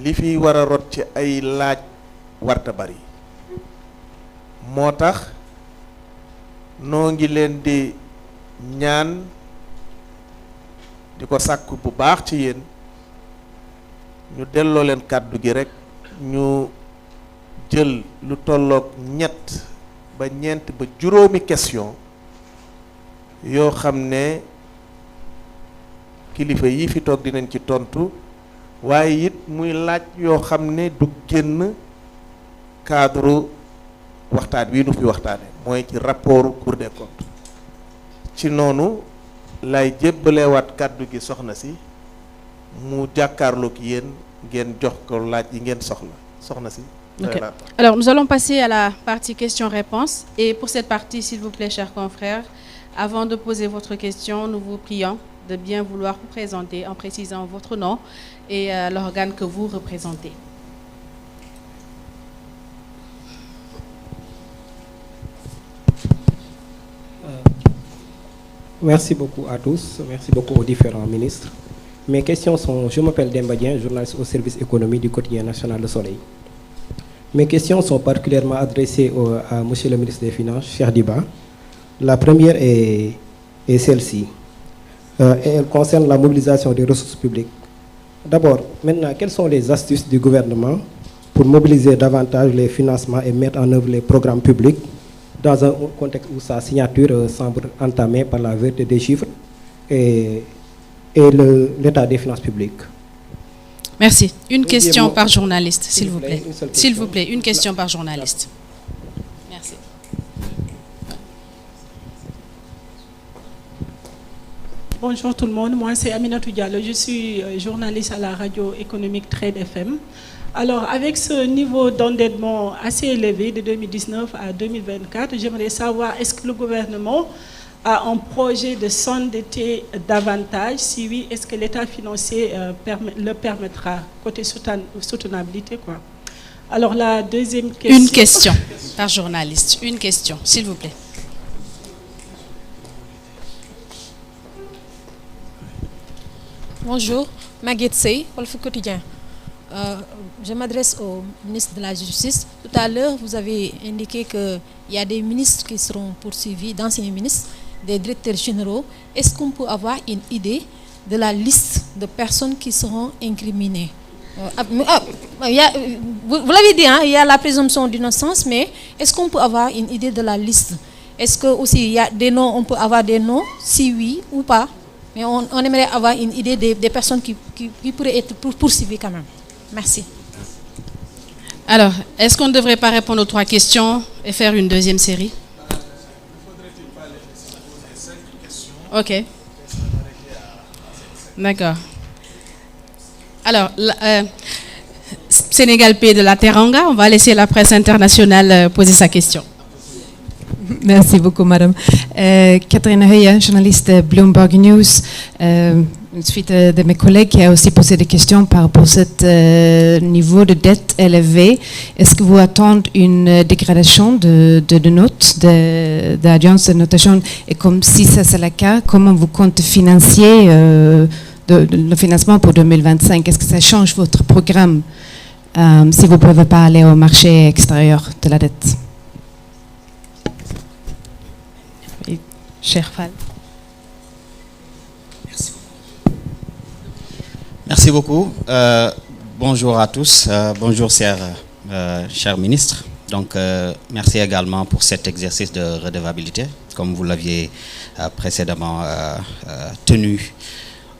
li fi war a rot ci ay laaj warta bari moo tax noo ngi leen di ñaan di ko sàkku bu baax ci yéen ñu delloo leen kàddu gi rek ñu jël lu tolloog ñett ba ñeent ba juróomi question yoo xam ne kilifa yi fi toog dinañ ci tontu waaye it muy laaj yoo xam ne du génn cadre waxtaan wi nu fi waxtaane mooy ci rapport Cour des comptes ci noonu lay jébbalewaat kàddu gi soxna si mu jàkkaarloog yéen ngeen jox ko laaj yi ngeen soxna si. Okay. Alors, nous allons passer à la partie questions-réponses. Et pour cette partie, s'il vous plaît, chers confrères, avant de poser votre question, nous vous prions de bien vouloir vous présenter en précisant votre nom et l'organe que vous représentez. Merci beaucoup à tous, merci beaucoup aux différents ministres. Mes questions sont, je m'appelle Demba Dien, journaliste au service économie du quotidien national Le Soleil. Mes questions sont particulièrement adressées à Monsieur le ministre des Finances, Cheikh Diba. La première est celle-ci. Elle concerne la mobilisation des ressources publiques. D'abord, maintenant, quelles sont les astuces du gouvernement pour mobiliser davantage les financements et mettre en œuvre les programmes publics dans un contexte où sa signature semble entamée par la vérité des chiffres et l'état des finances publiques? Merci. Une question par journaliste, s'il vous plaît. S'il vous plaît, une question par journaliste. Merci. Bonjour tout le monde, moi c'est Aminatou Diallo, je suis journaliste à la radio économique Trade FM. Alors avec ce niveau d'endettement assez élevé de 2019 à 2024, j'aimerais savoir est-ce que le gouvernement a un projet de s'endetter davantage? Si oui, est-ce que l'état financier le permettra, côté soutenabilité, quoi? Alors la deuxième question... Une question par journaliste, une question, s'il vous plaît. Bonjour, Maguette Sey, Walf Quotidien. Je m'adresse au ministre de la Justice. Tout à l'heure, vous avez indiqué qu'il y a des ministres qui seront poursuivis, d'anciens ministres, des directeurs généraux. Est-ce qu'on peut avoir une idée de la liste de personnes qui seront incriminées? Vous l'avez dit, hein, il y a la présomption d'innocence, mais est-ce qu'on peut avoir une idée de la liste? Est-ce que aussi il y a des noms, on peut avoir des noms, si oui ou pas? Mais on aimerait avoir une idée des personnes qui pourraient être poursuivies quand même. Merci. Alors, est-ce qu'on ne devrait pas répondre aux 3 questions et faire une deuxième série? Ok. D'accord. Alors, Sénégal, pays de la Teranga, on va laisser la presse internationale poser sa question. Merci beaucoup, madame. Catherine Heuer, journaliste Bloomberg News. Suite de mes collègues qui a aussi posé des questions par rapport à ce niveau de dette élevé. Est-ce que vous attendez une dégradation de notes, d'audience de notation? Et comme si ça c'est le cas, comment vous comptez financer le financement pour 2025? Est-ce que ça change votre programme si vous ne pouvez pas aller au marché extérieur de la dette? Cher Fall. Merci beaucoup. Bonjour à tous. Bonjour, cher ministre. Donc, merci également pour cet exercice de redevabilité, comme vous l'aviez précédemment tenu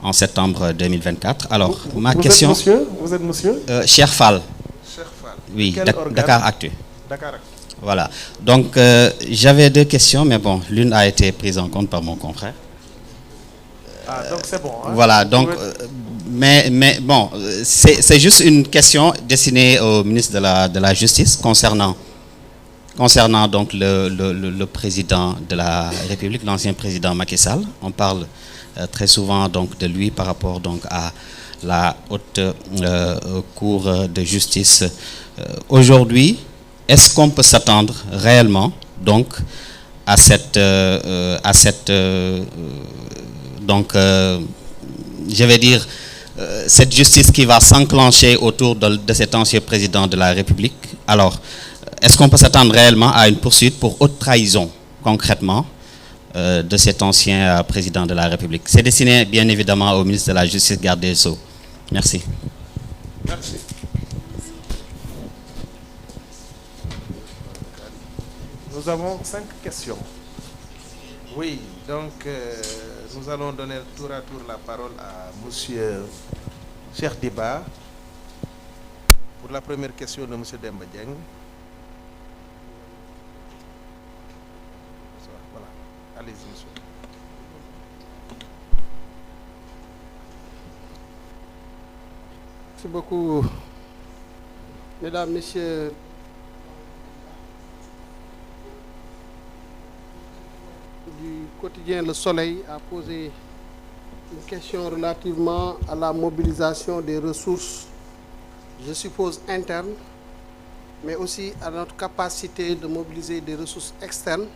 en septembre 2024. Alors, ma question... Vous êtes monsieur Cher Fall. Cher Fall. Oui, Quel Dakar Actu. Dakar Actu. Voilà. Donc, j'avais 2 questions, mais bon, l'une a été prise en compte par mon confrère. Ah, donc c'est bon. Hein? Voilà, donc... Mais bon, c'est juste une question destinée au ministre de la Justice concernant donc le président de la République, l'ancien président Macky Sall. On parle très souvent donc de lui par rapport donc à la haute cour de justice. Aujourd'hui, est-ce qu'on peut s'attendre réellement donc à cette donc je vais dire cette justice qui va s'enclencher autour de cet ancien président de la République. Alors, est-ce qu'on peut s'attendre réellement à une poursuite pour haute trahison, concrètement, de cet ancien président de la République? C'est destiné bien évidemment au ministre de la Justice, garde des Sceaux. Merci. Merci. Nous avons 5 questions. Oui, donc nous allons donner tour à tour la parole à monsieur Cheikh Diba pour la première question de monsieur Demba Dieng. Voilà, allez-y monsieur. Merci beaucoup, mesdames, messieurs. Du quotidien Le Soleil a posé une question relativement à la mobilisation des ressources, je suppose internes, mais aussi à notre capacité de mobiliser des ressources externes,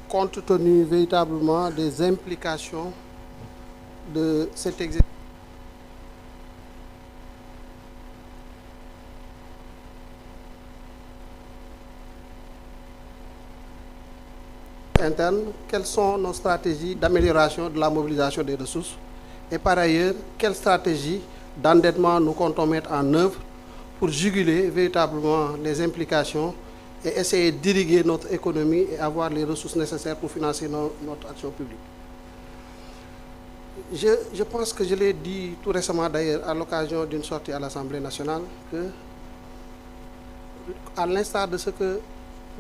compte tenu véritablement des implications de cet exercice. Interne, quelles sont nos stratégies d'amélioration de la mobilisation des ressources et par ailleurs, quelle stratégie d'endettement nous comptons mettre en œuvre pour juguler véritablement les implications et essayer d'irriguer notre économie et avoir les ressources nécessaires pour financer notre action publique. Je pense que je l'ai dit tout récemment d'ailleurs à l'occasion d'une sortie à l'Assemblée nationale que, à l'instar de ce que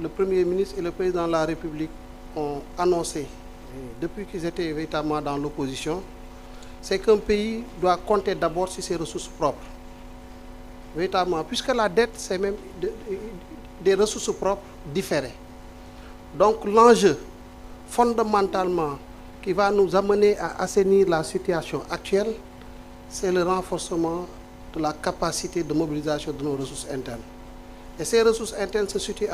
le Premier ministre et le Président de la République ont annoncé depuis qu'ils étaient véritablement dans l'opposition, c'est qu'un pays doit compter d'abord sur ses ressources propres. Véritablement, puisque la dette, c'est même des ressources propres différées. Donc l'enjeu, fondamentalement, qui va nous amener à assainir la situation actuelle, c'est le renforcement de la capacité de mobilisation de nos ressources internes. Et ces ressources internes se situent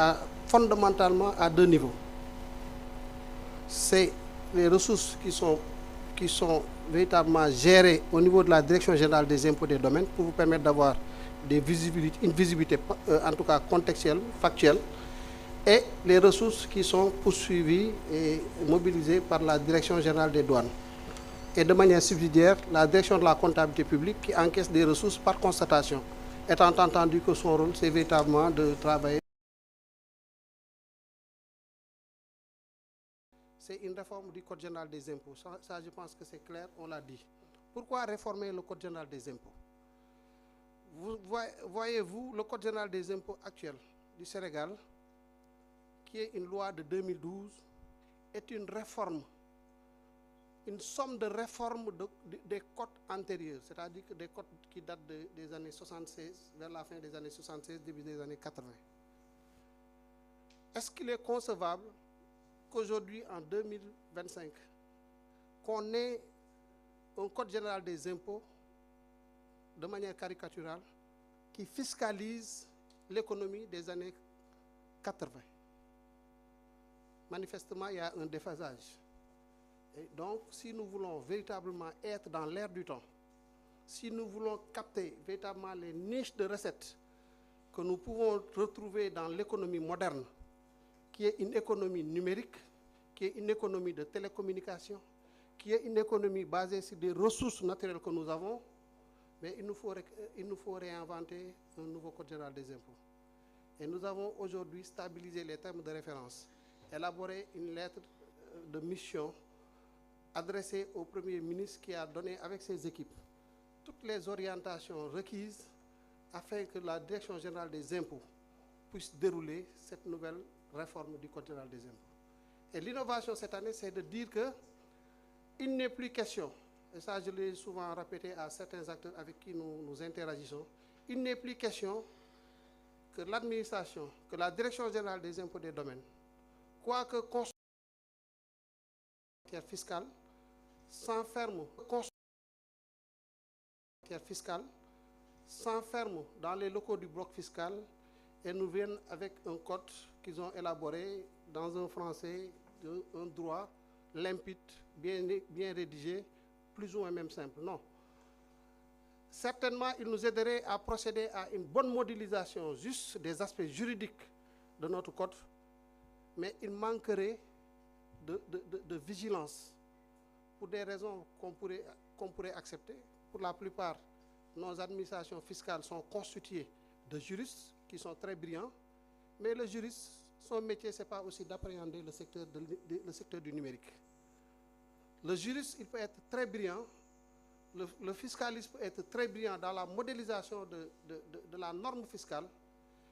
fondamentalement à 2 niveaux. C'est les ressources qui sont véritablement gérées au niveau de la Direction générale des impôts et des domaines pour vous permettre d'avoir une visibilité en tout cas contextuelle, factuelle, et les ressources qui sont poursuivies et mobilisées par la Direction générale des douanes. Et de manière subsidiaire, la Direction de la comptabilité publique qui encaisse des ressources par constatation, étant entendu que son rôle, c'est véritablement de travailler. C'est une réforme du Code général des impôts. Ça, je pense que c'est clair, on l'a dit. Pourquoi réformer le Code général des impôts? Voyez-vous, le Code général des impôts actuel du Sénégal, qui est une loi de 2012, est une réforme, une somme de réformes des codes antérieurs, c'est-à-dire que des codes qui datent des années 76, vers la fin des années 76, début des années 80. Est-ce qu'il est concevable qu'aujourd'hui, en 2025, qu'on ait un Code général des impôts de manière caricaturale qui fiscalise l'économie des années 80? Manifestement, il y a un déphasage. Et donc, si nous voulons véritablement être dans l'ère du temps, si nous voulons capter véritablement les niches de recettes que nous pouvons retrouver dans l'économie moderne, qui est une économie numérique, qui est une économie de télécommunications, qui est une économie basée sur des ressources naturelles que nous avons, mais il nous faut réinventer un nouveau Code général des impôts. Et nous avons aujourd'hui stabilisé les termes de référence, élaboré une lettre de mission adressée au Premier ministre qui a donné avec ses équipes toutes les orientations requises afin que la Direction générale des impôts puisse dérouler cette nouvelle réforme du Code général des impôts. Et l'innovation cette année, c'est de dire qu'il n'est plus question, et ça je l'ai souvent répété à certains acteurs avec qui nous interagissons, il n'est plus question que l'administration, que la Direction générale des impôts et des domaines, quoique construite fiscale, s'enferme dans les locaux du bloc fiscal et nous viennent avec un code qu'ils ont élaboré dans un français, un droit limpide, bien rédigé, plus ou moins même simple. Non. Certainement, il nous aiderait à procéder à une bonne modélisation juste des aspects juridiques de notre code, mais il manquerait de vigilance pour des raisons qu'on pourrait accepter. Pour la plupart, nos administrations fiscales sont constituées de juristes qui sont très brillants, mais le juriste, son métier, ce n'est pas aussi d'appréhender le secteur du numérique. Le juriste, il peut être très brillant, le fiscaliste peut être très brillant dans la modélisation de la norme fiscale,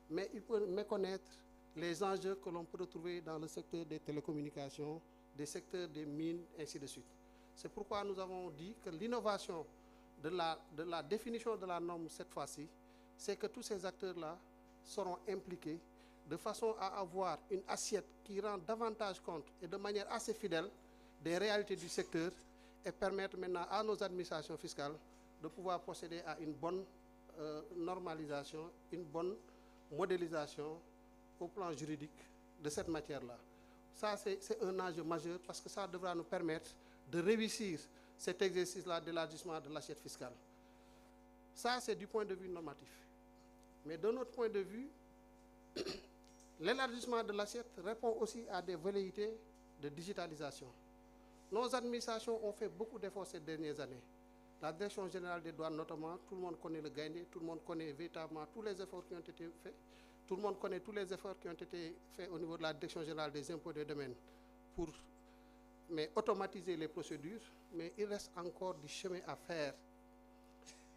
mais il peut méconnaître les enjeux que l'on peut retrouver dans le secteur des télécommunications, des secteurs des mines, ainsi de suite. C'est pourquoi nous avons dit que l'innovation de la définition de la norme cette fois-ci, c'est que tous ces acteurs-là seront impliqués de façon à avoir une assiette qui rend davantage compte et de manière assez fidèle des réalités du secteur et permettre maintenant à nos administrations fiscales de pouvoir procéder à une bonne normalisation, une bonne modélisation au plan juridique de cette matière-là. Ça, c'est un enjeu majeur parce que ça devra nous permettre de réussir cet exercice-là d'élargissement de l'assiette fiscale. Ça, c'est du point de vue normatif. Mais de notre point de vue, l'élargissement de l'assiette répond aussi à des velléités de digitalisation. Nos administrations ont fait beaucoup d'efforts ces dernières années. La Direction générale des douanes notamment, tout le monde connaît le Gaindé, tout le monde connaît véritablement tous les efforts qui ont été faits. Tout le monde connaît tous les efforts qui ont été faits au niveau de la Direction générale des impôts et des domaines pour automatiser les procédures, mais il reste encore du chemin à faire.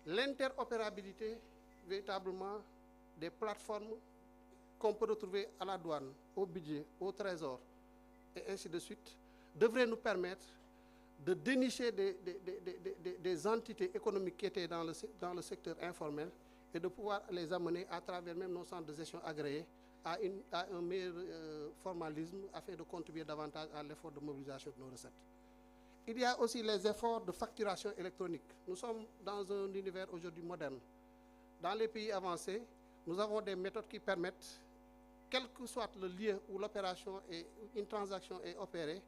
L'interopérabilité, véritablement, des plateformes qu'on peut retrouver à la douane, au budget, au trésor, et ainsi de suite, devrait nous permettre de dénicher des entités économiques qui étaient dans le secteur informel et de pouvoir les amener à travers même nos centres de gestion agréés à un meilleur formalisme afin de contribuer davantage à l'effort de mobilisation de nos recettes. Il y a aussi les efforts de facturation électronique. Nous sommes dans un univers aujourd'hui moderne. Dans les pays avancés, nous avons des méthodes qui permettent, quel que soit le lieu où l'opération et une transaction est opérée,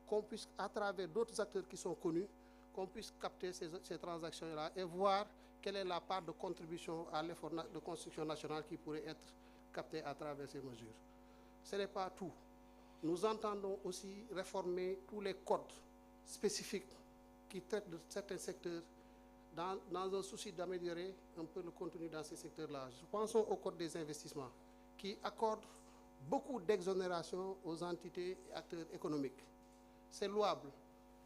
qu'on puisse, à travers d'autres acteurs qui sont connus, qu'on puisse capter ces transactions-là et voir quelle est la part de contribution à l'effort de construction nationale qui pourrait être captée à travers ces mesures. Ce n'est pas tout. Nous entendons aussi réformer tous les codes spécifiques qui traitent de certains secteurs dans un souci d'améliorer un peu le contenu dans ces secteurs-là. Pensons au code des investissements qui accorde beaucoup d'exonérations aux entités et acteurs économiques. C'est louable,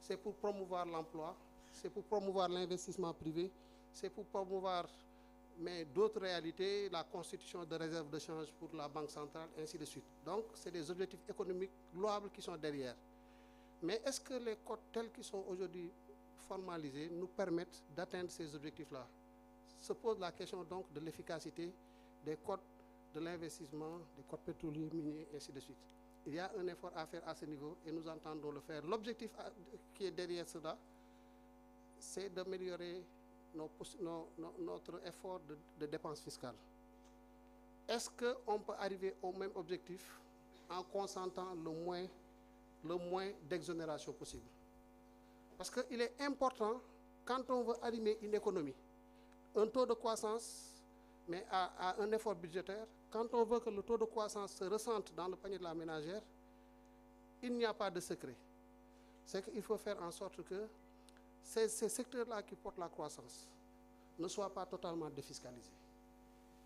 c'est pour promouvoir l'emploi, c'est pour promouvoir l'investissement privé, c'est pour promouvoir d'autres réalités, la constitution de réserves de change pour la Banque centrale, ainsi de suite. Donc, c'est des objectifs économiques louables qui sont derrière. Mais est-ce que les codes tels qu'ils sont aujourd'hui formalisés nous permettent d'atteindre ces objectifs-là? Se pose la question donc de l'efficacité des codes de l'investissement, des codes pétroliers, miniers, ainsi de suite. Il y a un effort à faire à ce niveau et nous entendons le faire. L'objectif qui est derrière cela, c'est d'améliorer notre effort de dépenses fiscales. Est-ce qu'on peut arriver au même objectif en consentant le moins d'exonération possible? Parce qu'il est important, quand on veut animer une économie, un taux de croissance, mais à un effort budgétaire, quand on veut que le taux de croissance se ressente dans le panier de la ménagère, il n'y a pas de secret. C'est qu'il faut faire en sorte que ces secteurs-là qui portent la croissance ne soient pas totalement défiscalisés.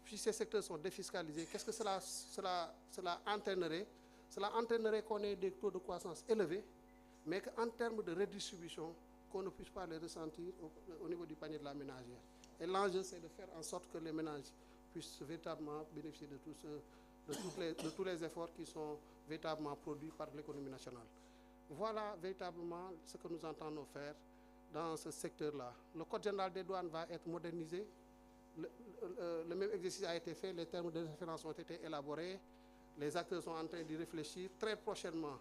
Si ces secteurs sont défiscalisés, qu'est-ce que cela entraînerait? Cela entraînerait qu'on ait des taux de croissance élevés, mais qu'en termes de redistribution, qu'on ne puisse pas les ressentir au niveau du panier de la ménagère. Et l'enjeu, c'est de faire en sorte que les ménages puissent véritablement bénéficier de tous les efforts qui sont véritablement produits par l'économie nationale. Voilà véritablement ce que nous entendons faire dans ce secteur-là. Le Code général des douanes va être modernisé. Le même exercice a été fait, les termes de référence ont été élaborés, les acteurs sont en train d'y réfléchir. Très prochainement,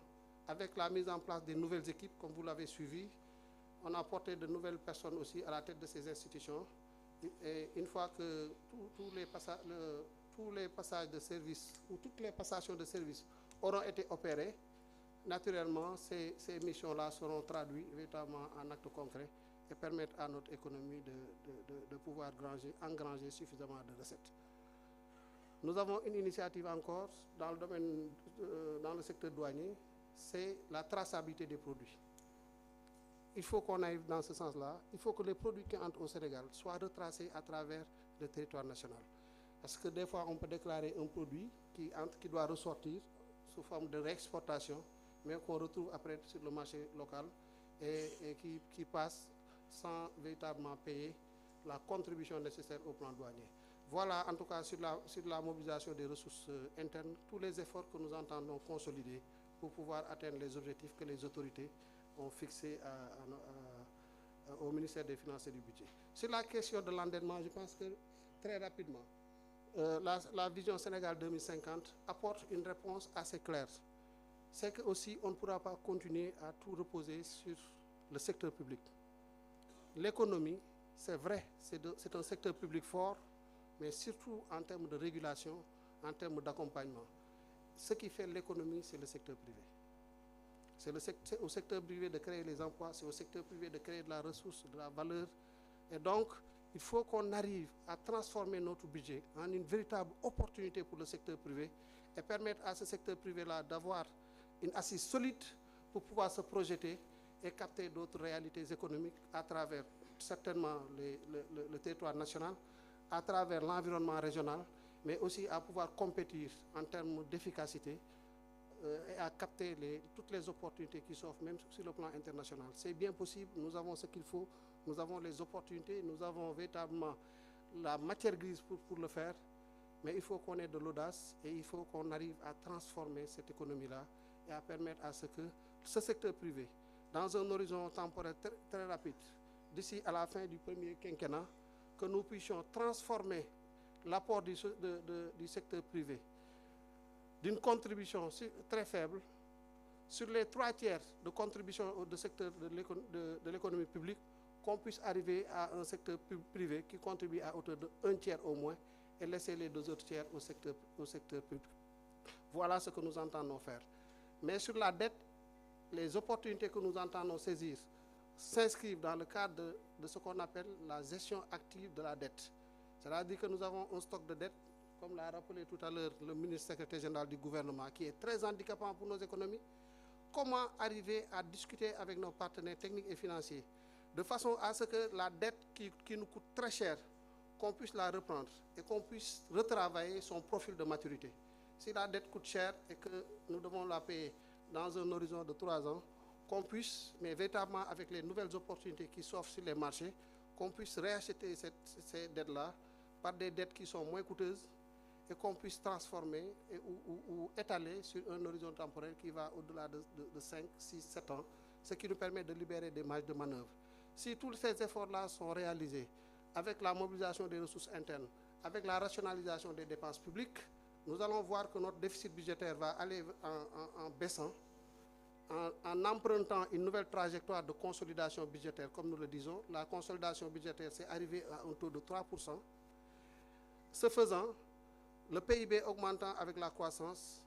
avec la mise en place des nouvelles équipes, comme vous l'avez suivi, on a porté de nouvelles personnes aussi à la tête de ces institutions. Et une fois que tous les passages de service ou toutes les passations de service auront été opérées, naturellement, ces missions-là seront traduites véritablement en actes concrets et permettre à notre économie de pouvoir engranger suffisamment de recettes. Nous avons une initiative encore dans le domaine, dans le secteur douanier, c'est la traçabilité des produits. Il faut qu'on aille dans ce sens-là. Il faut que les produits qui entrent au Sénégal soient retracés à travers le territoire national. Parce que des fois, on peut déclarer un produit qui doit ressortir sous forme de réexportation, mais qu'on retrouve après sur le marché local et qui passe sans véritablement payer la contribution nécessaire au plan douanier. Voilà, en tout cas, sur la mobilisation des ressources internes, tous les efforts que nous entendons consolider pour pouvoir atteindre les objectifs que les autorités ont fixés au ministère des Finances et du Budget. Sur la question de l'endettement, je pense que très rapidement, la vision Sénégal 2050 apporte une réponse assez claire. C'est que aussi on ne pourra pas continuer à tout reposer sur le secteur public. L'économie, c'est vrai, c'est un secteur public fort, mais surtout en termes de régulation, en termes d'accompagnement. Ce qui fait l'économie, c'est le secteur privé. C'est au secteur privé de créer les emplois, c'est au secteur privé de créer de la ressource, de la valeur. Et donc, il faut qu'on arrive à transformer notre budget en une véritable opportunité pour le secteur privé et permettre à ce secteur privé-là d'avoir une assise solide pour pouvoir se projeter et capter d'autres réalités économiques à travers certainement le territoire national, à travers l'environnement régional, mais aussi à pouvoir compétir en termes d'efficacité et à capter toutes les opportunités qui s'offrent, même sur le plan international. C'est bien possible, nous avons ce qu'il faut, nous avons les opportunités, nous avons véritablement la matière grise pour le faire, mais il faut qu'on ait de l'audace et il faut qu'on arrive à transformer cette économie-là et à permettre à ce que ce secteur privé, dans un horizon temporel très rapide, d'ici à la fin du premier quinquennat, que nous puissions transformer l'apport du secteur privé d'une contribution très faible sur les 3/3 de contribution au secteur de l'économie publique, qu'on puisse arriver à un secteur privé qui contribue à hauteur de 1/3 au moins et laisser les 2 autres tiers au secteur public. Voilà ce que nous entendons faire. Mais sur la dette, les opportunités que nous entendons saisir s'inscrivent dans le cadre de ce qu'on appelle la gestion active de la dette. C'est-à-dire que nous avons un stock de dette, comme l'a rappelé tout à l'heure le ministre secrétaire général du gouvernement, qui est très handicapant pour nos économies. Comment arriver à discuter avec nos partenaires techniques et financiers de façon à ce que la dette qui nous coûte très cher, qu'on puisse la reprendre et qu'on puisse retravailler son profil de maturité. Si la dette coûte cher et que nous devons la payer dans un horizon de 3 ans, qu'on puisse, mais véritablement avec les nouvelles opportunités qui s'offrent sur les marchés, qu'on puisse réacheter ces dettes-là par des dettes qui sont moins coûteuses et qu'on puisse transformer ou étaler sur un horizon temporel qui va au-delà de 5, 6, 7 ans, ce qui nous permet de libérer des marges de manœuvre. Si tous ces efforts-là sont réalisés avec la mobilisation des ressources internes, avec la rationalisation des dépenses publiques, nous allons voir que notre déficit budgétaire va aller en baissant, en empruntant une nouvelle trajectoire de consolidation budgétaire, comme nous le disons. La consolidation budgétaire, c'est arrivé à un taux de 3%. Ce faisant, le PIB augmentant avec la croissance,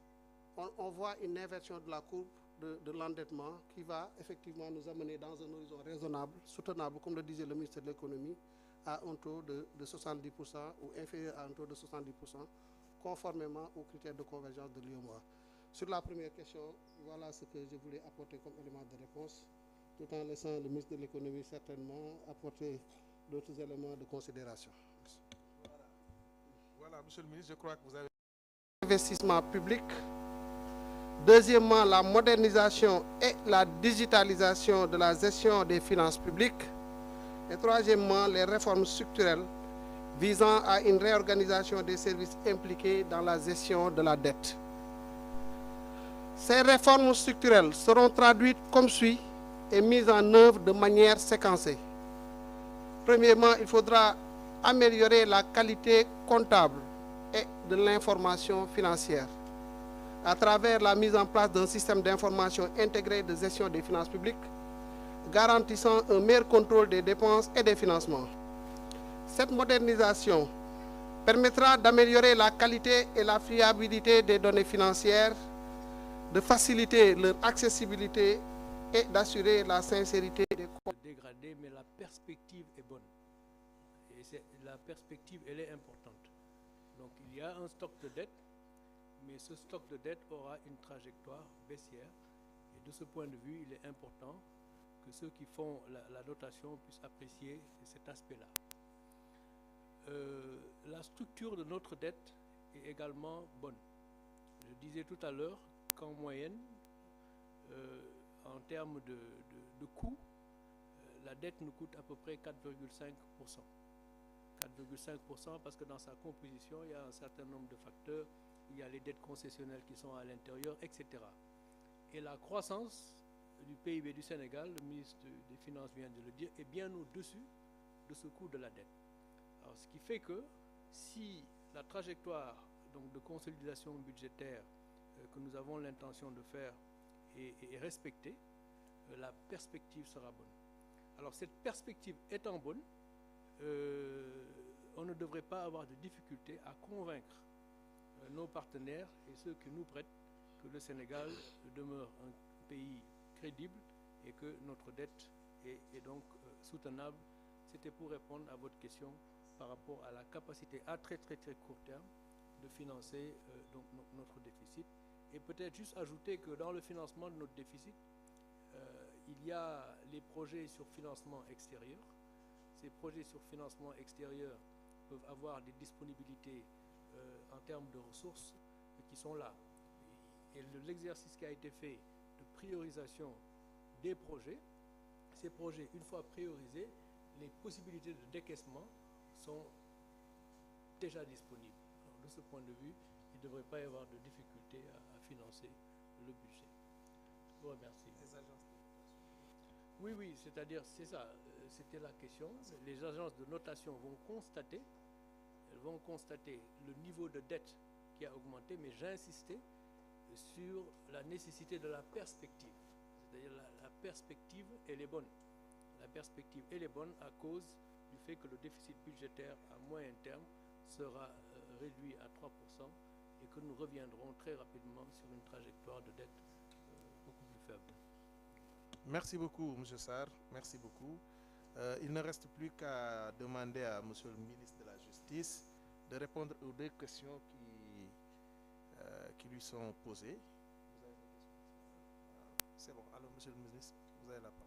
on voit une inversion de la courbe de l'endettement qui va effectivement nous amener dans un horizon raisonnable, soutenable, comme le disait le ministre de l'économie, à un taux de 70% ou inférieur à un taux de 70%, conformément aux critères de convergence de l'UEMOA. Sur la première question, voilà ce que je voulais apporter comme élément de réponse, tout en laissant le ministre de l'économie certainement apporter d'autres éléments de considération. Merci. Voilà, monsieur le ministre, je crois que vous avez... Investissement public. Deuxièmement, la modernisation et la digitalisation de la gestion des finances publiques. Et troisièmement, les réformes structurelles visant à une réorganisation des services impliqués dans la gestion de la dette. Ces réformes structurelles seront traduites comme suit et mises en œuvre de manière séquencée. Premièrement, il faudra améliorer la qualité comptable et de l'information financière à travers la mise en place d'un système d'information intégré de gestion des finances publiques, garantissant un meilleur contrôle des dépenses et des financements. Cette modernisation permettra d'améliorer la qualité et la fiabilité des données financières, de faciliter leur accessibilité et d'assurer la sincérité des comptes. regarder, mais la perspective est bonne. Et la perspective, elle est importante. Donc il y a un stock de dette, mais ce stock de dette aura une trajectoire baissière. Et de ce point de vue, il est important que ceux qui font la notation puissent apprécier cet aspect-là. La structure de notre dette est également bonne. Je disais tout à l'heure qu'en moyenne, en termes de coût, la dette nous coûte à peu près 4,5%. 4,5% parce que dans sa composition, il y a un certain nombre de facteurs. Il y a les dettes concessionnelles qui sont à l'intérieur, etc. Et la croissance du PIB du Sénégal, le ministre des Finances vient de le dire, est bien au-dessus de ce coût de la dette. Alors, ce qui fait que si la trajectoire donc, de consolidation budgétaire que nous avons l'intention de faire est respectée, la perspective sera bonne. Alors cette perspective étant bonne, on ne devrait pas avoir de difficulté à convaincre nos partenaires et ceux qui nous prêtent que le Sénégal demeure un pays crédible et que notre dette est donc soutenable. C'était pour répondre à votre question par rapport à la capacité à très court terme de financer donc notre déficit. Et peut-être juste ajouter que dans le financement de notre déficit, il y a les projets sur financement extérieur. Ces projets sur financement extérieur peuvent avoir des disponibilités en termes de ressources qui sont là. Et l'exercice qui a été fait de priorisation des projets, ces projets, une fois priorisés, les possibilités de décaissement sont déjà disponibles. Alors, de ce point de vue, il ne devrait pas y avoir de difficulté à financer le budget. Je vous remercie. Les agences de Oui, c'est-à-dire, c'est ça, c'était la question. Les agences de notation vont constater le niveau de dette qui a augmenté, mais j'ai insisté sur la nécessité de la perspective. C'est-à-dire la perspective, elle est bonne. La perspective, elle est bonne à cause du fait que le déficit budgétaire à moyen terme sera réduit à 3% et que nous reviendrons très rapidement sur une trajectoire de dette beaucoup plus faible. Merci beaucoup, M. Sarr. Merci beaucoup. Il ne reste plus qu'à demander à M. le ministre de la Justice de répondre aux deux questions qui lui sont posées. Vous avez des questions? C'est bon. Alors, M. le ministre, vous avez la parole.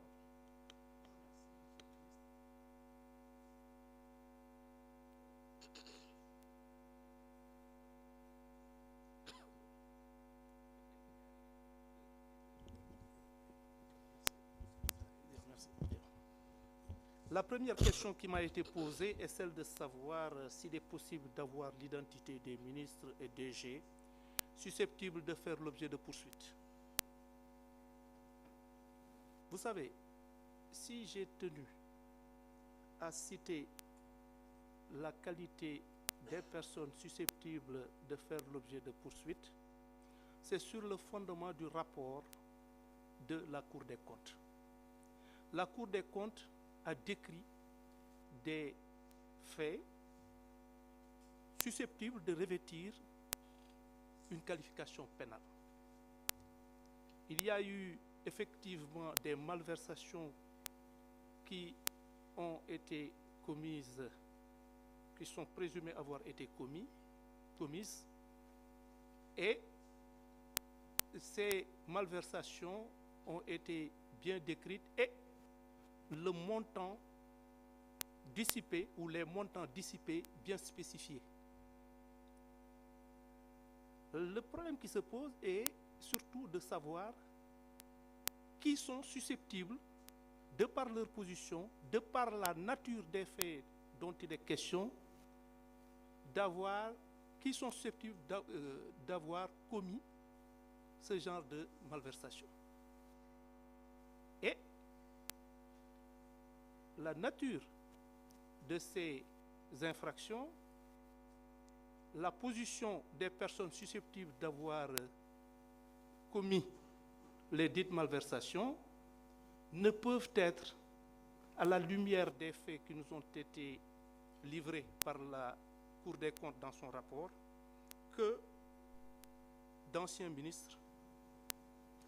La première question qui m'a été posée est celle de savoir s'il est possible d'avoir l'identité des ministres et DG susceptibles de faire l'objet de poursuites. Vous savez, si j'ai tenu à citer la qualité des personnes susceptibles de faire l'objet de poursuites, c'est sur le fondement du rapport de la Cour des comptes. La Cour des comptes a décrit des faits susceptibles de revêtir une qualification pénale. Il y a eu effectivement des malversations qui ont été commises, qui sont présumées avoir été commises, et ces malversations ont été bien décrites et le montant dissipé ou les montants dissipés bien spécifiés. Le problème qui se pose est surtout de savoir qui sont susceptibles, de par leur position, de par la nature des faits dont il est question, qui sont susceptibles d'avoir commis ce genre de malversation. Et la nature de ces infractions, la position des personnes susceptibles d'avoir commis les dites malversations ne peuvent être, à la lumière des faits qui nous ont été livrés par la Cour des comptes dans son rapport, que d'anciens ministres.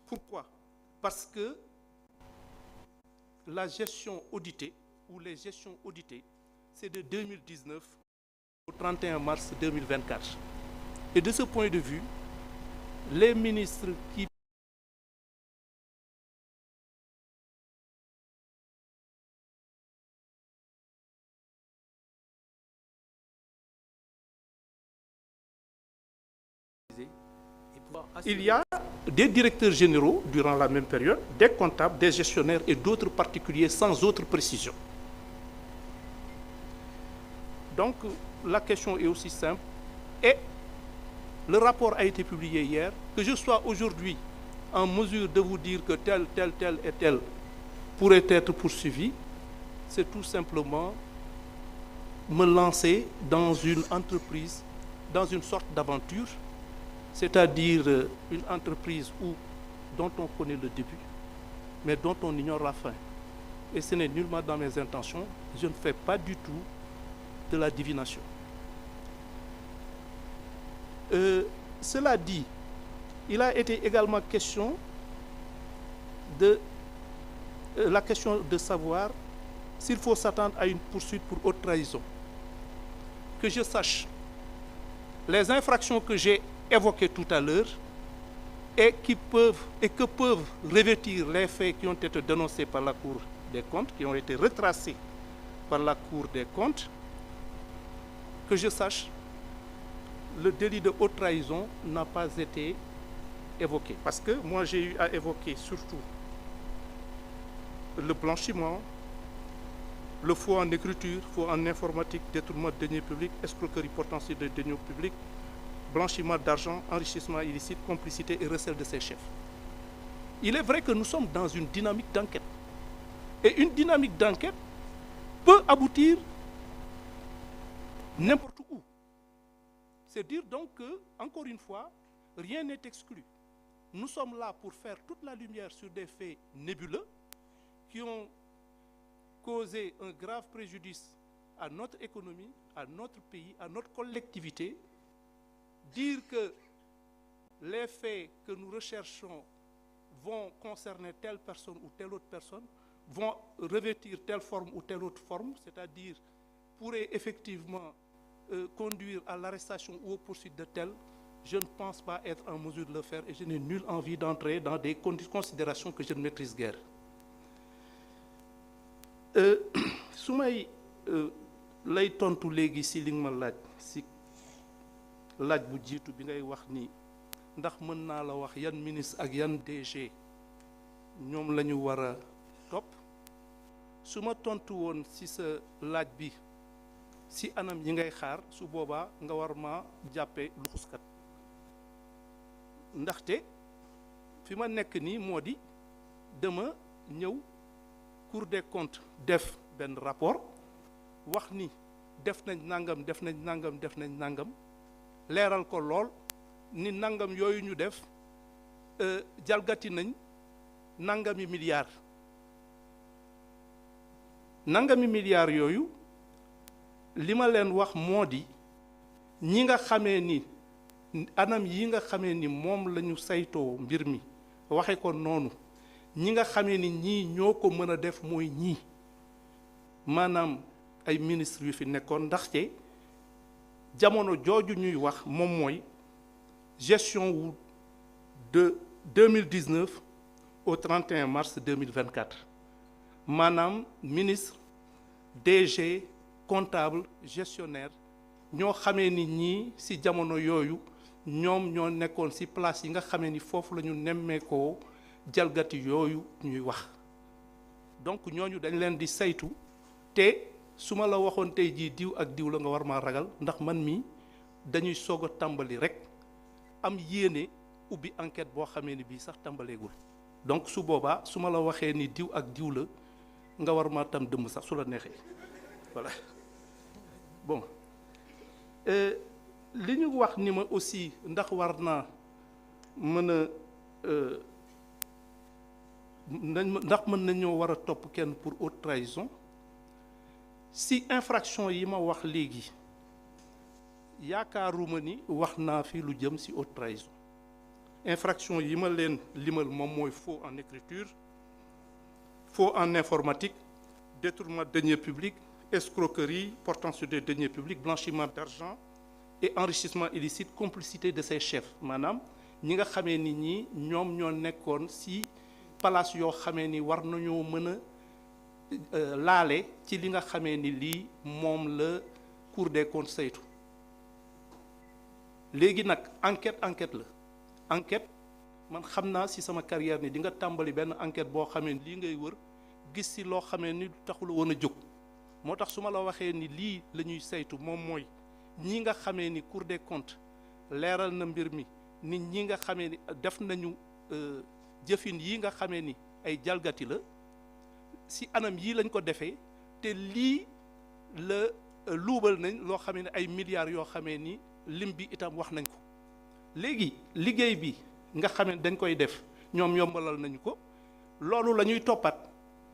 Pourquoi? Parce que la gestion auditée ou les gestions auditées, c'est de 2019 au 31 mars 2024. Et de ce point de vue, les ministres qui il y a des directeurs généraux durant la même période, des comptables, des gestionnaires et d'autres particuliers sans autre précision. Donc la question est aussi simple. Et le rapport a été publié hier. Que je sois aujourd'hui en mesure de vous dire que tel et tel pourrait être poursuivi, c'est tout simplement me lancer dans une entreprise, dans une sorte d'aventure, c'est-à-dire une entreprise dont on connaît le début, mais dont on ignore la fin. Et ce n'est nullement dans mes intentions. Je ne fais pas du tout de la divination. Cela dit, il a été également question de la question de savoir s'il faut s'attendre à une poursuite pour haute trahison. Que je sache, les infractions que j'ai évoquées tout à l'heure et que peuvent revêtir les faits qui ont été dénoncés par la Cour des comptes, qui ont été retracés par la Cour des comptes, que je sache, le délit de haute trahison n'a pas été évoqué. Parce que moi, j'ai eu à évoquer surtout le blanchiment, le faux en écriture, faux en informatique, détournement de deniers publics, escroquerie portant sur des deniers publics, blanchiment d'argent, enrichissement illicite, complicité et recel de ses chefs. Il est vrai que nous sommes dans une dynamique d'enquête. Et une dynamique d'enquête peut aboutir n'importe où. C'est dire donc que, encore une fois, rien n'est exclu. Nous sommes là pour faire toute la lumière sur des faits nébuleux qui ont causé un grave préjudice à notre économie, à notre pays, à notre collectivité. Dire que les faits que nous recherchons vont concerner telle personne ou telle autre personne, vont revêtir telle forme ou telle autre forme, c'est-à-dire pourraient effectivement conduire à l'arrestation ou aux poursuites de tel, je ne pense pas être en mesure de le faire et je n'ai nulle envie d'entrer dans des considérations que je ne maîtrise guère. su may lay tontu léegi si li nga ma laaj si laaj bu jiitu bi ngay wax ni ndax mën naa la wax yan ministre ak yan DG ñoom la ñu war a topp su ma tontu woon si sa laaj bi si anam yi ngay xaar su boobaa nga war ma jàppee luxuskat ndaxte fi ma nekk nii moo di dama ñëw Cour des comptes def benn rapport wax ni def nañ nangam def nañ nangam def nañ nangam leeral ko lool ni nangam yooyu ñu def jalgati nañ nangami milliards yooyu li ma leen wax moo di ñi nga xamee ni anam yi nga xamee ni moom la ñu saytoo mbir mi waxe ko noonu ñi nga xamee ni ñii ñoo ko mën a def mooy ñii maanaam ay ministres yu fi nekkoon ndaxte jamono jooju ñuy wax moom mooy gestion wu de 2019 au 31 mars 2024 maanaam ministre DG comptable gestionnaire ñoo xamee ni ñii ci jamono yooyu ñoom ñoo nekkoon ci place yi nga xamee ni foofu la ñu nemmeekoo jalgati yooyu ñuy wax donc ñooñu dañ leen di saytu te su ma la waxoon tey jii diw ak diw la nga war maa ragal ndax man mii dañuy soog a tàmbali rek am yéene ubbi enquête boo xamee ni bii sax tàmbaleegul donc su boobaa su ma la waxee ni diw ak diw la nga war maa tam dëmm sax su la neexee voilà bon li ñu wax ni ma aussi ndax war naa mën a ndax mën nañoo war a topp kenn pour haute trahison si infraction yi ma wax léegi yaakaaruma ni wax naa fi lu jëm si haute trahison infraction yi ma leen limal moom mooy faux en écriture faux en informatique, détournement de deniers publics, escroquerie portant sur des deniers publics, blanchiment d'argent et enrichissement illicite, complicité de ses chefs. Madame, ñi nga xamee ni ñi ñoom ñoo nekkoon si palace yoo xamee ni war nañoo mën a laale ci li nga xamee ni lii moom la Cour des comptes saytu. léegi nag enquête la enquête man xam naa si sama carrière ni di nga tàmbali benn enquête boo xamee ni lii ngay wër gis si loo xamee ni taxul woon a jóg moo tax su ma la waxee ni lii la ñuy saytu moom mooy ñi nga xamee ni Cour des comptes leeral na mbir mi nit ñi nga xamee ni def nañu jëfin yi nga xamee ni ay jalgati la si anam yii lañ ko defee te lii la luubal nañ loo xamee ni ay milliards yoo xamee ni lim bi itam wax nañ ko léegi liggéey bi nga xamee dañ koy def ñoom yombalal nañu ko loolu la ñuy toppat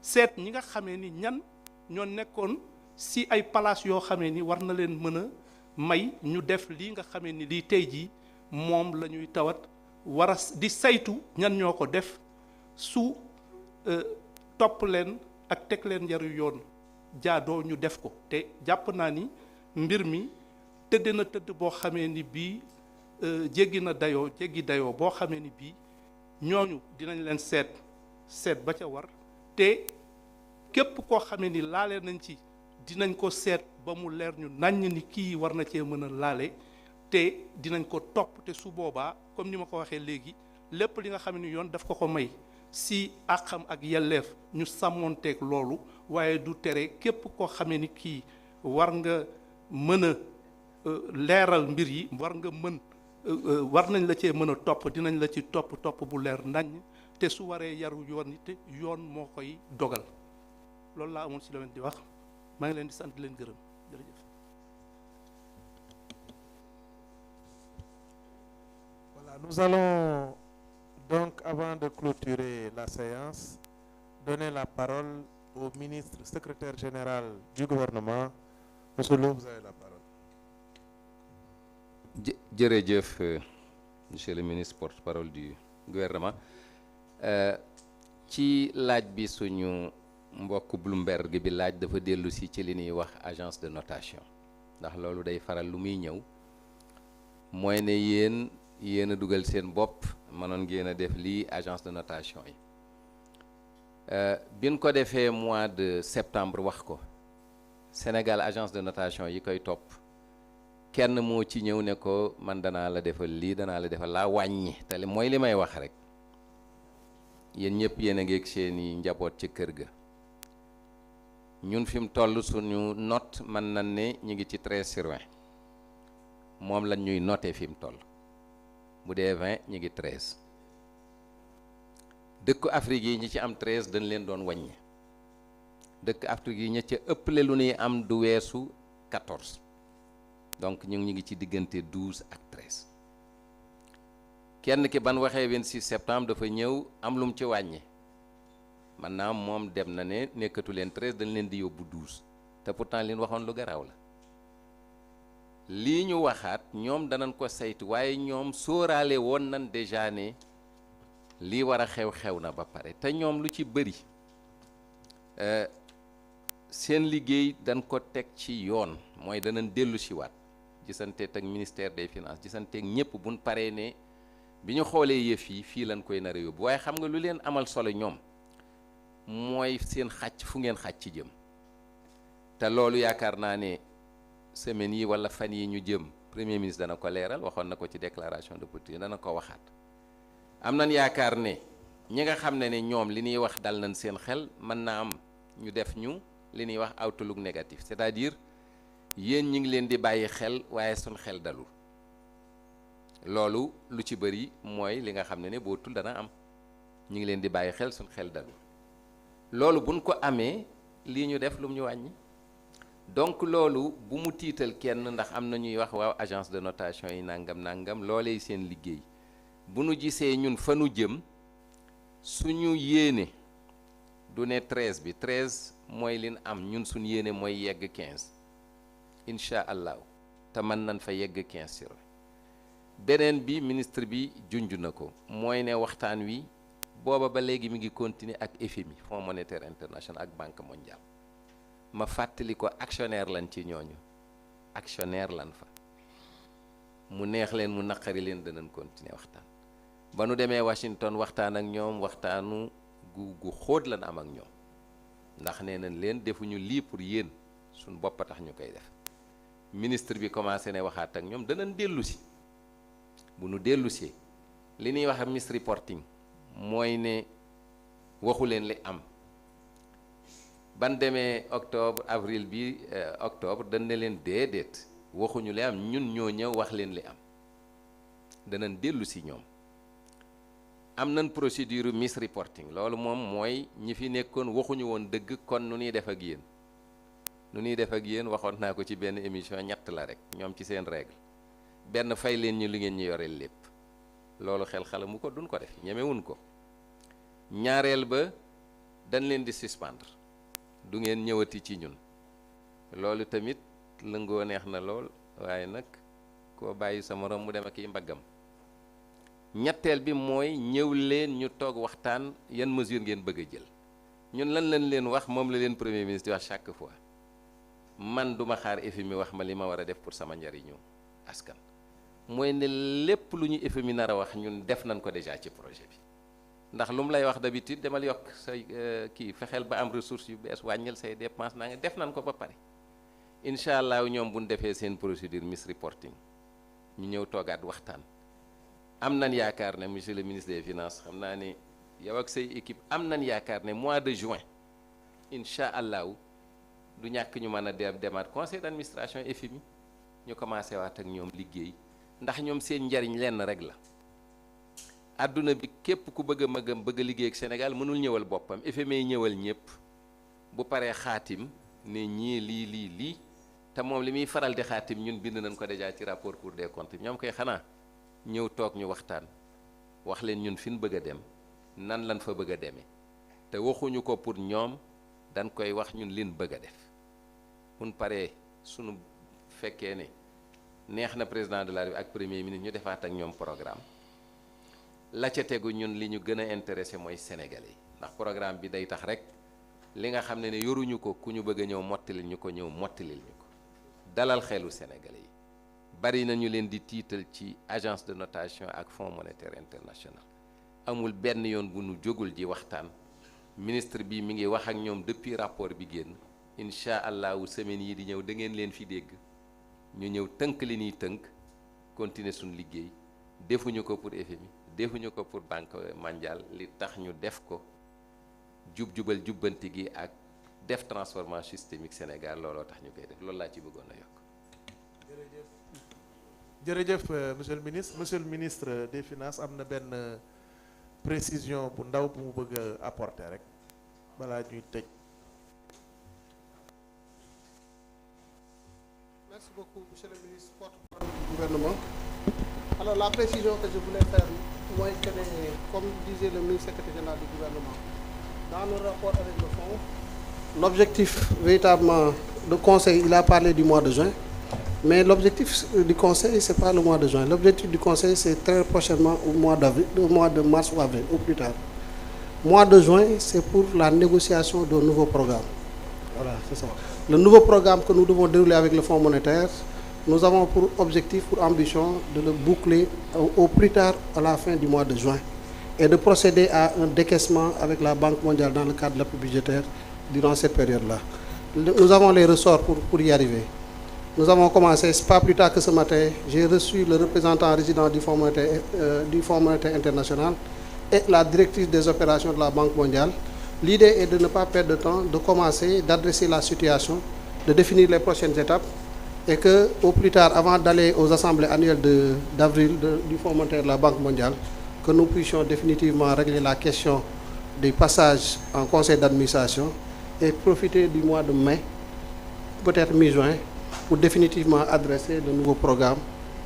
seet ñi nga xamee ni ñan ñoo nekkoon si ay palace yoo xamee ni war na leen mën a may ñu def lii nga xamee ni lii tey jii moom la ñuy tawat war a di saytu ñan ñoo ko def su topp leen ak teg leen njaru yoon jaadoo ñu def ko te jàpp naa ni mbir mi tëdd na tëdd boo xamee ni bii jéggi dayoo boo xamee ni bii ñooñu dinañ leen seet ba ca war te képp koo xamee ni laale nañ ci dinañ ko seet ba mu leer ñu naññ ni kii war na cee mën a laale te dinañ ko topp te su boobaa comme ni ma ko waxee léegi lépp li nga xam ne yoon daf ko may si àqam ak yelleef ñu sàmmoonteeg loolu waaye du tere képp koo xamee ni kii war nga mën a leeral mbir yi war nañ la cee mën a topp dinañ la ci topp bu leer nañ te su waree yaru yoon it yoon moo koy dogal loolu laa amoon si la leen di wax maa ngi leen di sant leen gërëm jërëjëf. Voilà, nous allons donc, avant de clôturer la séance, donner la parole au ministre secrétaire général du gouvernement. Monsieur Lo, vous avez la parole. Jërëjëf, monsieur le ministre porte-parole du gouvernement. Ci laaj bi suñu mbokk Bloomberg bi laaj dafa dellu si ci li ñuy wax agence de notation ndax loolu day faral lu muy ñëw mooy ne yéen a dugal seen bopp mënoon ngeen a def lii agence de notation yi bin ko defee mois de septembre wax ko Sénégal agence de notation yi koy topp kenn moo ci ñëw ne ko man danaa la defal lii danaa la defal laa wàññi te mooy li may wax rek yéen ñëpp yéen a ngeeg seeni njaboot ci kër ga ñun fi mu toll suñu note mën nañ ne ñu ngi ci 13/20 moom lañ ñuy noté fi mu toll bu dee 20 ñu ngi 13 dëkku Afrique yi ñi ci am 13 dañ leen doon wàññi dëkk Afrique yi ña ca ëpple lu ñuy am du weesu 14 donc ñu ngi ci diggante 12 ak 13 kenn ki ban waxee 26 septembre dafa ñëw am lu mu ci wàññi maintenant moom dem na ne nekkatu leen 13 dañ leen di yóbbu 12 te pourtant li ñu waxoon lu garaaw la lii ñu waxaat ñoom danañ ko saytu waaye ñoom sóoraale woon nañ déjà ne lii war a xew na ba pare te ñoom lu ci bëri seen liggéey dañ ko teg ci yoon mooy danañ dellu si waat gisanteeg ak ministère des finances gisanteeg ñëpp buñ paree ne bi ñu xoolee yëf yi fii lañ koy nar a yóbbu waaye xam nga lu leen amal solo ñoom mooy seen xàcc fu ngeen xàcc ci jëm te loolu yaakaar naa ne semaine yi wala fan yi ñu jëm premier ministre dana ko leeral waxoon na ko ci déclaration de politique dana ko waxaat am nañ yaakaar ne ñi nga xam ne ñoom li ñuy wax dal nañ seen xel mën naa am ñu def ñu li ñuy wax outlook négatif c'est-à-dire yéen ñi ngi leen di bàyyi xel waaye suñ xel dalul loolu lu ci bëri mooy li nga xam ne boo tul dana am ñi ngi leen di bàyyi xel suñ xel dalul loolu buñ ko amee lii ñu def lu mu ñu wàññi donc loolu bu mu tiital kenn ndax am na ñuy wax waaw agence de notation yi nangam loolee seen liggéey bu nu gisee ñun fa nu jëm suñu yéene du ne 13 bi 13 mooy lin am ñun suñu yéene mooy yegg 15 incha allahu te mën nañ fa yegg 15 sur beneen bi ministre bi junj na ko mooy ne waxtaan wi booba ba léegi mi ngi continuer ak FMI Fonds monétaire international ak Banque mondiale ma fàttali ko actionnaire lan ci ñooñu actionnaire lan fa mu neex leen mu naqari leen danañ continuer waxtaan ba nu demee Washington waxtaan ak ñoom waxtaanu gu xóot lan am ak ñoom ndax nee nañ leen defuñu lii pour yéen suñ bopp tax ñu koy def ministre bi commencé ne waxaat ak ñoom danañ dellu si bu nu dellu si li ñuy wax misreporting mooy ne waxu leen li am ban demee octobre avril bi octobre dañ ne leen déedéet waxuñu li am ñun ñoo ñëw wax leen li am danañ dellu si ñoom am nañ procédure misreporting loolu moom mooy ñi fi nekkoon waxuñu woon dëgg kon nu ñuy def ak yéen nu ñuy def ak yéen waxoon naa ko ci benn émission ñett la rek ñoom ci seen règle benn fay leen ñu li ngeen ñu yoreel lépp loolu xel xalamu ko duñ ko def ñemewuñ ko ñaareel ba dañ leen di suspendre du ngeen ñëwati ci ñun loolu tamit lëngoo neex na lool waaye nag koo bàyyi sa morom mu dem ak i mbaggam ñetteel bi mooy ñëw leen ñu toog waxtaan yan mesure ngeen bëgg a jël ñun lan lañ leen wax moom la leen premier ministre wax chaque fois man duma xaar FMI wax ma li ma war a def pour sama njariñu askan mooy ne lépp lu ñu FMI nar a wax ñun def nañ ko déjà ci projet bi ndax lu mu lay wax d'habitude demal yokk say kii fexeel ba am ressources yu bees wàññil say dépenses naa nga def nañ ko ba pare incha allah ñoom bu ñu defee seen procédure misreporting ñu ñëw toogaat waxtaan am nañ yaakaar ne monsieur le ministre des finances xam naa ne yow ak say équipe am nañ yaakaar ne mois de juin incha allahu du ñàkk ñu mën a demaat conseil d'administration FMI ñu commencé waat ak ñoom liggéey ndax ñoom seen njariñ lenn rek la àdduna bi képp ku bëgg a magam bëgg a liggéey ak Sénégal mënul ñëwal boppam FMI ñëwal ñëpp bu paree xaatim ne ñii lii te moom li muy faral di xaatim ñun bind nañ ko déjà ci rapport Cour des comptes ñoom koy xanaa ñëw toog ñu waxtaan wax leen ñun fi ñu bëgg a dem nan lañ fa bëgg a demee te waxuñu ko pour ñoom dañ koy wax ñun liñ bëgg a def mun paree sunu fekkee ne neex na président de la République ak premier ministre ñu defaat ak ñoom programme la ca tegu ñun li ñu gën a intéressé mooy sénégalais yi ndax programme bi day tax rek li nga xam ne yoruñu ko ku ñu bëgg a ñëw mottalil ñu ko ñëw mottalil ñu ko dalal xelu sénégalais yi bari nañu leen di tiital ci agence de notation ak fonds monétaire international amul benn yoon bu nu jógul di waxtaan ministre bi mi ngi wax ak ñoom depuis rapport bi génn incha allahu semaine yi di ñëw da ngeen leen fi dégg ñu ñëw tënk li ñuy tënk continuer suñu liggéey defuñu ko pour FMI defuñu ko pour Banque mondiale li tax ñu def ko jubal jubbanti gi ak def transformation systémique Sénégal looloo tax ñu koy def loolu laa ci bëggoon a yokk. jërëjëf monsieur le ministre des finances am na benn précision bu ndaw bu mu bëgg a apporter rek balaa ñuy tëj. Merci beaucoup, monsieur le ministre, porte-parole du gouvernement. Alors, la précision que je voulais faire, moi, comme disait le ministre secrétaire général du gouvernement, dans le rapport avec le fonds, l'objectif véritablement du conseil, il a parlé du mois de juin, mais l'objectif du conseil, ce n'est pas le mois de juin. L'objectif du conseil, c'est très prochainement au mois de mars ou avril, ou plus tard. Mois de juin, c'est pour la négociation d'un nouveau programme. Voilà, c'est ça. Le nouveau programme que nous devons dérouler avec le Fonds monétaire, nous avons pour objectif, pour ambition, de le boucler au plus tard à la fin du mois de juin et de procéder à un décaissement avec la Banque mondiale dans le cadre de l'appui budgétaire durant cette période-là. Nous avons les ressorts pour y arriver. Nous avons commencé, pas plus tard que ce matin, j'ai reçu le représentant résident du Fonds monétaire international et la directrice des opérations de la Banque mondiale. L'idée est de ne pas perdre de temps, de commencer, d'adresser la situation, de définir les prochaines étapes et que, au plus tard, avant d'aller aux assemblées annuelles d'avril du Fonds monétaire de la Banque mondiale, que nous puissions définitivement régler la question du passage en conseil d'administration et profiter du mois de mai, peut-être mi-juin, pour définitivement adresser le nouveau programme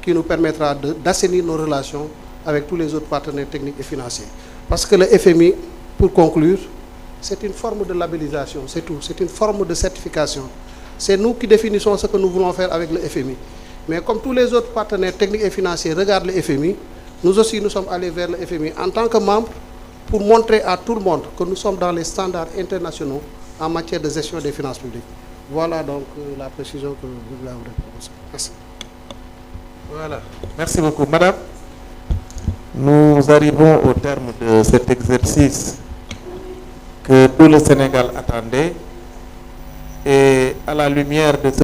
qui nous permettra d'assainir nos relations avec tous les autres partenaires techniques et financiers. Parce que le FMI, pour conclure, c'est une forme de labellisation, c'est tout. C'est une forme de certification. C'est nous qui définissons ce que nous voulons faire avec le FMI. Mais comme tous les autres partenaires techniques et financiers regardent le FMI, nous aussi nous sommes allés vers le FMI en tant que membres pour montrer à tout le monde que nous sommes dans les standards internationaux en matière de gestion des finances publiques. Voilà donc la précision que je voulais vous répondre. Merci. Voilà. Merci beaucoup. Madame, nous arrivons au terme de cet exercice que tout le Sénégal attendait et à la lumière de ce